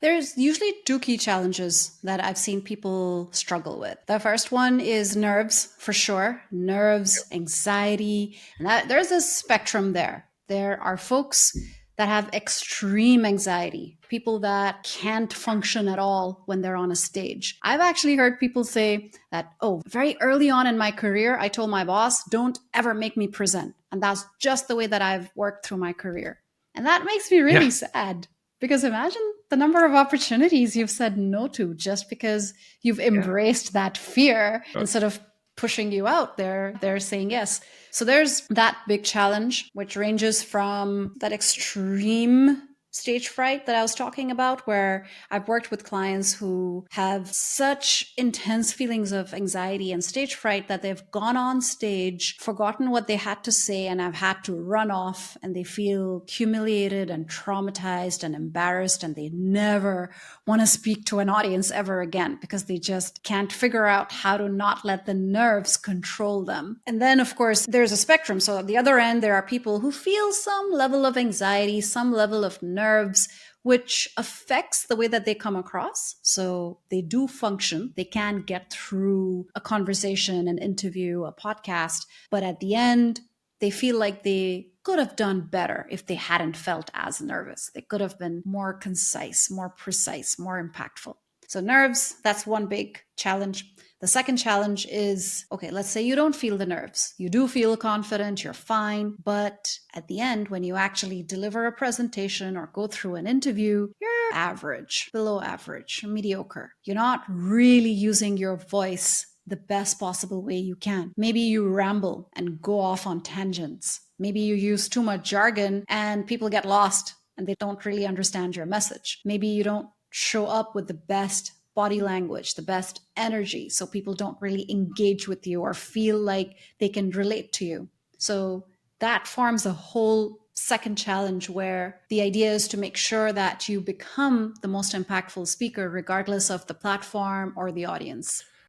There's usually two key challenges that I've seen people struggle with. The first one is nerves, for sure. Nerves, anxiety, and there's a spectrum there. There are folks that have extreme anxiety, people that can't function at all when they're on a stage. I've actually heard people say that, oh, very early on in my career, I told my boss, don't ever make me present. And that's just the way that I've worked through my career. And that makes me really Yeah. sad because imagine the number of opportunities you've said no to just because you've Yeah. embraced that fear Uh, instead of pushing you out there. They're saying yes. So there's that big challenge, which ranges from that extreme stage fright that I was talking about, where I've worked with clients who have such intense feelings of anxiety and stage fright that they've gone on stage, forgotten what they had to say, and have had to run off, and they feel humiliated and traumatized and embarrassed, and they never want to speak to an audience ever again because they just can't figure out how to not let the nerves control them. And then, of course, there's a spectrum. So at the other end, there are people who feel some level of anxiety, some level of nerves, which affects the way that they come across. So they do function, they can get through a conversation, an interview, a podcast, but at the end, they feel like they could have done better if they hadn't felt as nervous. They could have been more concise, more precise, more impactful. So, nerves, that's one big challenge. The second challenge is okay, let's say you don't feel the nerves. You do feel confident, you're fine. But at the end, when you actually deliver a presentation or go through an interview, you're average, below average, mediocre. You're not really using your voice the best possible way you can. Maybe you ramble and go off on tangents. Maybe you use too much jargon and people get lost and they don't really understand your message. Maybe you don't show up with the best body language, the best energy, so people don't really engage with you or feel like they can relate to you. So that forms a whole second challenge where the idea is to make sure that you become the most impactful speaker, regardless of the platform or the audience.